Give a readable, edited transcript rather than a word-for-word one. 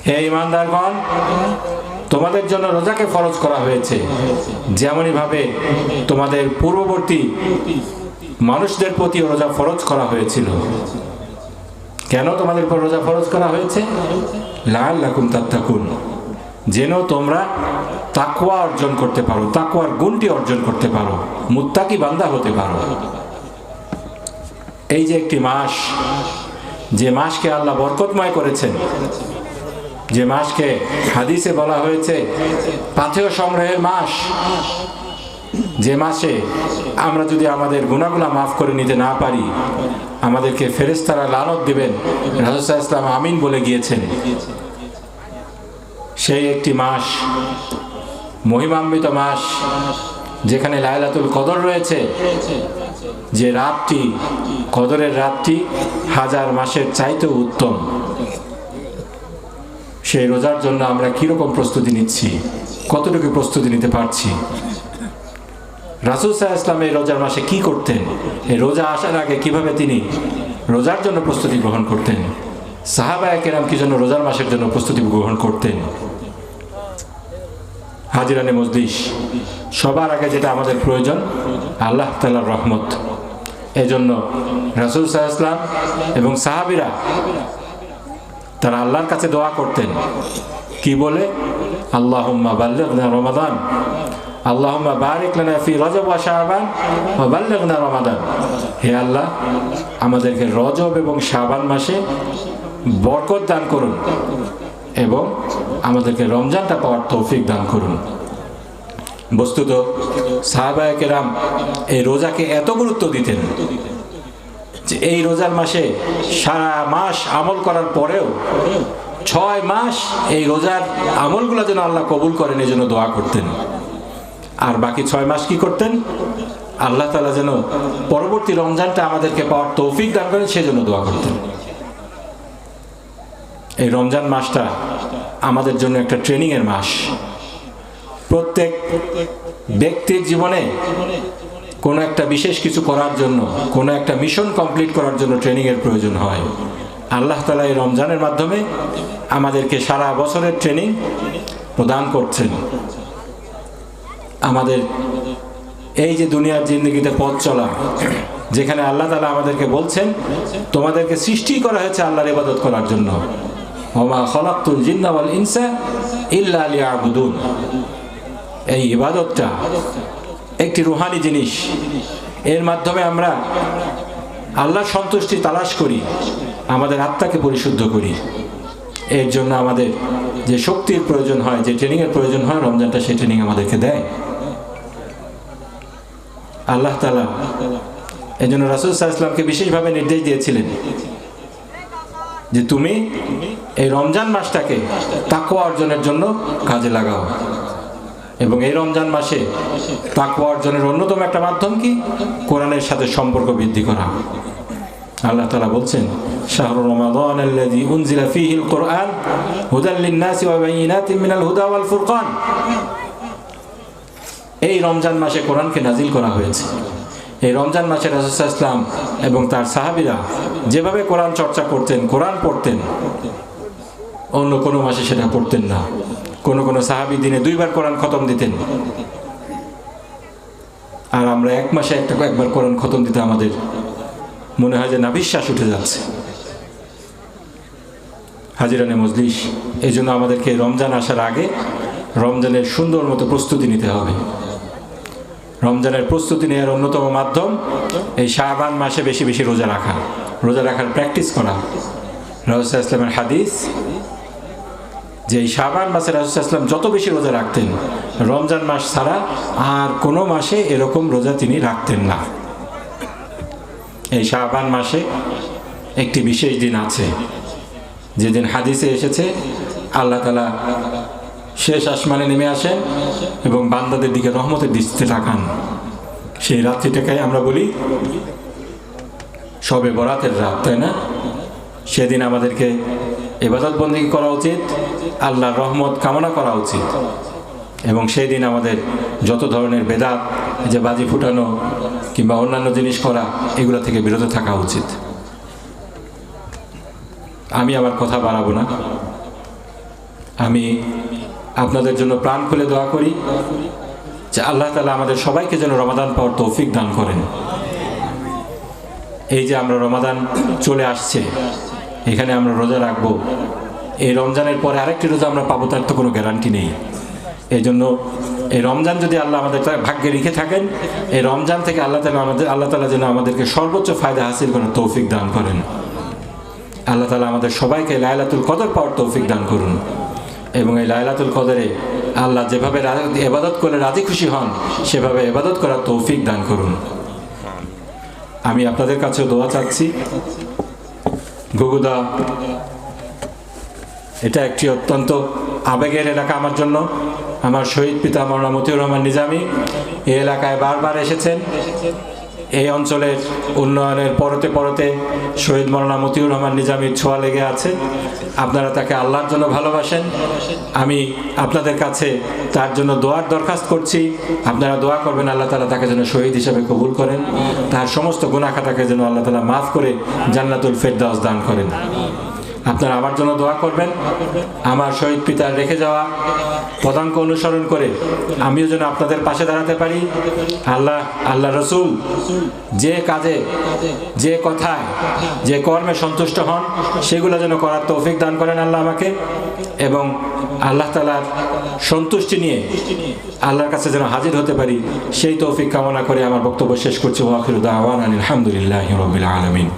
হে ঈমানদারগণ, তোমাদের জন্য রোজাকে ফরজ করা হয়েছে যেমনই ভাবে তোমাদের পূর্ববর্তী মানুষদের প্রতি রোজা ফরজ করা হয়েছিল। কেন তোমাদের উপর রোজা ফরজ করা হয়েছে? লাআল্লাকুম তাত্তাকুন, যেন তোমরা তাকওয়া অর্জন করতে পারো, তাকওয়ার গুণটি অর্জন করতে পারো, মুত্তাকি বান্দা হতে পারো। এই যে একটি মাস, যে মাসকে আল্লাহ বরকতময় করেছেন, যে মাসকে হাদিসে বলা হয়েছে পাথেয় সংগ্রহের মাস, যে মাসে আমরা যদি আমাদের গুনাহগুলো মাফ করে নিতে না পারি আমাদেরকে ফেরেশতারা লানত দিবেন, রাসূল সাল্লাল্লাহু আলাইহি ওয়াসাল্লাম আমিন বলে গিয়েছেন। সেই একটি মাস, মহিমান্বিত মাস, যেখানে লাইলাতুল কদর রয়েছে, যে রাতটি, কদরের রাতটি হাজার মাসের চাইতেও উত্তম। সেই রোজার জন্য আমরা কিরকম প্রস্তুতি নিচ্ছি, কতটুকু প্রস্তুতি নিতে পারছি? রাসূল সাল্লাল্লাহু আলাইহি ওয়াসাল্লাম এই রোজার মাসে কি করতেন? এই রোজা আসার আগে কিভাবে তিনি রোজার জন্য প্রস্তুতি গ্রহণ করতেন? সাহাবায়ে কেরাম কি জন্য রোজার মাসের জন্য প্রস্তুতি গ্রহণ করতেন? হাজিরানে মজলিস, সবার আগে যেটা আমাদের প্রয়োজন আল্লাহ তাআলার রহমত। এজন্য রাসূল সাল্লাল্লাহু আলাইহি ওয়াসাল্লাম এবং সাহাবীরা তারা আল্লাহর কাছে দোয়া করতেন, কি বলে? আল্লাহুম্মা বাল্লিগনা রমাদান, আল্লাহুম্মা বারিক লানা ফি রজব ওয়া শাবান ওয়া বাল্লিগনা রমাদান। হে আল্লাহ, আমাদেরকে রজব এবং শাবান মাসে বরকত দান করুন এবং আমাদেরকে রমজানটা পাওয়ার তৌফিক দান করুন। বস্তুত সাহাবায়ে কেরাম এই রোজাকে এত গুরুত্ব দিতেন যে এই রোজার মাসে সারা মাস আমল করার পরেও 6 মাস এই রোজার আমলগুলো যেন আল্লাহ কবুল করেন এই জন্য দোয়া করতেন। আর বাকি 6 মাস কি করতেন? আল্লাহ তাআলা যেন পরবর্তী রমজানটা আমাদেরকে পাওয়ার তৌফিক দান করেন সেজন্য দোয়া করতেন। এই রমজান মাসটা আমাদের জন্য একটা ট্রেনিংয়ের মাস। প্রত্যেক ব্যক্তির জীবনে কোনো একটা বিশেষ কিছু করার জন্য, কোনো একটা মিশন কমপ্লিট করার জন্য ট্রেনিংয়ের প্রয়োজন হয়। আল্লাহ তাআলা এই রমজানের মাধ্যমে আমাদেরকে সারা বছরের ট্রেনিং প্রদান করছেন। আমাদের এই যে দুনিয়ার জিন্দেগিতে পথ চলা, যেখানে আল্লাহ তাআলা আমাদেরকে বলছেন তোমাদেরকে সৃষ্টি করা হয়েছে আল্লাহর ইবাদত করার জন্য, ওমা খালাকতুল জিন্না ওয়াল ইনসা ইল্লা লিয়াবুদুন। এই ইবাদতটা একটি রুহানি জিনিস, এর মাধ্যমে আমরা আল্লাহর সন্তুষ্টি তালাশ করি, আমাদের আত্মাকে পরিশুদ্ধ করি। এর জন্য আমাদের যে শক্তির প্রয়োজন হয়, যে ট্রেনিংয়ের প্রয়োজন হয়, রমজানটা সেই ট্রেনিং আমাদেরকে দেয় আল্লাহ তাআলা। এই জন্য রাসূল সাল্লাল্লাহু আলাইহি ওয়াসাল্লামকে বিশেষভাবে নির্দেশ দিয়েছিলেন যে তুমি এই রমজান মাসটাকে তাকওয়া অর্জনের জন্য কাজে লাগাও। এবং এই রমজান মাসে তাকওয়া অর্জনের অন্যতম একটা মাধ্যম কি? কোরআনের সাথে সম্পর্ক বৃদ্ধি করা। আল্লাহ তাআলা বলছেন, শাহরু রমাদানাল্লাযী উনজিলা ফীহিল কুরআন হুদাল লিন-নাসি ওয়া বায়িনাতিন মিনাল হুদা ওয়াল ফুরকান। এই রমজান মাসে কোরআনকে নাজিল করা হয়েছে। এই রমজান মাসে রাসূল সাল্লাল্লাহু আলাইহি ওয়াসাল্লাম এবং তার সাহাবীরা যেভাবে কোরআন চর্চা করতেন, কোরআন পড়তেন, অন্য কোনো মাসে সেটা পড়তেন না। কোনো সাহাবী দিনে 2 বার কোরআন খতম দিতেন, আর আমরা এক মাসে একবার কোরআন খতম দিতে আমাদের মনে হয় যে নাভিশ্বাস উঠে যাচ্ছে। হাজিরানে মজলিস, এই জন্য আমাদেরকে রমজান আসার আগে রমজানের সুন্দর মতো প্রস্তুতি নিতে হবে। রমজানের প্রস্তুতি নেওয়ার অন্যতম মাধ্যম এই শাবান মাসে বেশি বেশি রোজা রাখা, রোজা রাখার প্র্যাকটিস করা। রাসূল সাল্লাল্লাহু আলাইহি ওয়াসাল্লামের হাদিস যে এই শাবান মাসে রাসূল সাল্লাল্লাহু আলাইহি ওয়াসাল্লাম যত বেশি রোজা রাখতেন, রমজান মাস ছাড়া আর কোনো মাসে এরকম রোজা তিনি রাখতেন না। এই শাবান মাসে একটি বিশেষ দিন আছে, যেদিন হাদিসে এসেছে আল্লাহ তাআলা শেষ আসমানে নেমে আসেন এবং বান্দাদের দিকে রহমতের দৃষ্টিতে তাকান। সেই রাত্রিটাকে আমরা বলি শবে বরাতের রাত, তাই না? সেদিন আমাদেরকে ইবাদত বন্দেগী করা উচিত, আল্লাহর রহমত কামনা করা উচিত, এবং সেই দিন আমাদের যত ধরনের বেদাত, যে বাজি ফুটানো কিংবা অন্যান্য জিনিস করা, এগুলো থেকে বিরত থাকা উচিত। আমি আমার কথা বাড়াবো না, আমি আপনাদের জন্য প্রাণ খুলে দোয়া করি যে আল্লাহ তাআলা আমাদের সবাইকে যেন রমাদান পাওয়ার তৌফিক দান করেন। এই যে আমরা রমাদান চলে আসছে, এখানে আমরা রোজা রাখবো, এই রমজানের পরে আরেকটি রোজা আমরা পাবো তার তো কোনো গ্যারান্টি নেই। এই জন্য এই রমজান যদি আল্লাহ আমাদের ভাগ্যে রেখে থাকেন, এই রমজান থেকে আল্লাহ তাআলা যেন আমাদেরকে সর্বোচ্চ ফায়দা হাসিল করার তৌফিক দান করেন। আল্লাহ তাআলা আমাদের সবাইকে লাইলাতুল কদর পাওয়ার তৌফিক দান করুন, এবং এই লাইলাতুল কদরে আল্লাহ যেভাবে ইবাদত করলে রাজি খুশি হন সেভাবে ইবাদত করার তৌফিক দান করুন। আমি আপনাদের কাছে দোয়া চাচ্ছি। ঘুঘুদা এটা একটি অত্যন্ত আবেগের এলাকা আমার জন্য। আমার শহীদ পিতা মাওলানা মতিউর রহমান নিজামী এই এলাকায় বারবার এসেছেন। এই অঞ্চলের উন্নয়নের পরতে পরতে শহীদ মাওলানা মতিউর রহমান নিজামীর ছোঁয়া লেগে আছে। আপনারা তাকে আল্লাহর জন্য ভালোবাসেন। আমি আপনাদের কাছে তার জন্য দোয়ার দরখাস্ত করছি। আপনারা দোয়া করবেন আল্লাহ তাআলা তাকে যেন শহীদ হিসেবে কবুল করেন, তার সমস্ত গুনাহ খাতাকে যেন আল্লাহ তাআলা মাফ করে জান্নাতুল ফেরদাউস দান করেন। আপনারা আমার জন্য দোয়া করবেন। আমার শহীদ পিতার রেখে যাওয়া পদাঙ্ক অনুসরণ করে আমিও যেন আপনাদের পাশে দাঁড়াতে পারি। আল্লাহ রসুল যে কাজে, যে কথায়, যে কর্মে সন্তুষ্ট হন সেগুলো যেন করার তৌফিক দান করেন আল্লাহ আমাকে, এবং আল্লাহ তাআলার সন্তুষ্টি নিয়ে আল্লাহর কাছে যেন হাজির হতে পারি সেই তৌফিক কামনা করে আমার বক্তব্য শেষ করছি। ওয়া আখিরু দাওয়ানা আলহামদুলিল্লাহি রাব্বিল আলামিন।